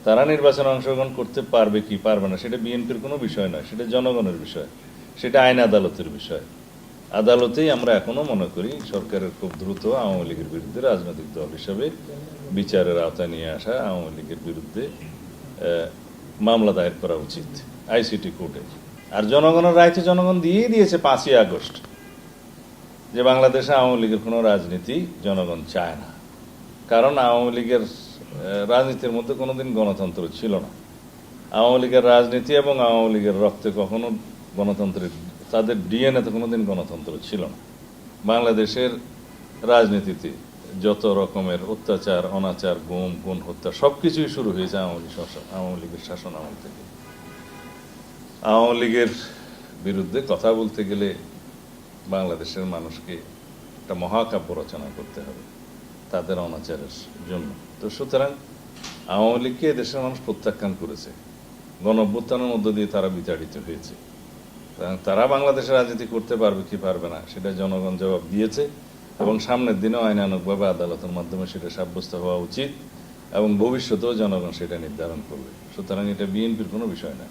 তারা নির্বাচনে অংশগ্রহণ করতে পারবে কি পারবে না সেটা বিএনপির কোনো বিষয় নয়, সেটা জনগণের বিষয়, সেটা আইন আদালতের বিষয়। আদালতেই আমরা এখনো মনে করি সরকারের খুব দ্রুত আওয়ামী লীগের বিরুদ্ধে রাজনৈতিক দল হিসেবে বিচারের আওতায় নিয়ে আসা আওয়ামী লীগের বিরুদ্ধে মামলা দায়ের করা উচিত আইসিটি কোর্টে। আর জনগণের রায় তো জনগণ দিয়েই দিয়েছে 5ই আগস্ট, যে বাংলাদেশে আওয়ামী লীগের কোনো রাজনীতি জনগণ চায় না। কারণ আওয়ামী লীগের রাজনীতির মধ্যে কোনোদিন গণতন্ত্র ছিল না। আওয়ামী লীগের রাজনীতি এবং আওয়ামী লীগের রক্তে কখনো গণতন্ত্রের, তাদের ডিএনএতে কোনোদিন গণতন্ত্র ছিল না। বাংলাদেশের রাজনীতিতে যত রকমের অত্যাচার, অনাচার, গুম, খুন, হত্যা সবকিছুই শুরু হয়েছে আওয়ামী লীগের শাসন আমল থেকে। আওয়ামী লীগের বিরুদ্ধে কথা বলতে গেলে বাংলাদেশের মানুষকে একটা মহাকাব্য রচনা করতে হবে তাদের অনাচারের জন্য। তো সুতরাং আওয়ামী লীগকে দেশের মানুষ প্রত্যাখ্যান করেছে, গণ-অভ্যুত্থানের মধ্য দিয়ে তারা বিতাড়িত হয়েছে। তারা বাংলাদেশের রাজনীতি করতে পারবে কি পারবে না সেটা জনগণ জবাব দিয়েছে, এবং সামনের দিনেও আইনানুগভাবে আদালতের মাধ্যমে সেটা সাব্যস্ত হওয়া উচিত, এবং ভবিষ্যতেও জনগণ সেটা নির্ধারণ করবে। সুতরাং এটা বিএনপির কোনো বিষয় না।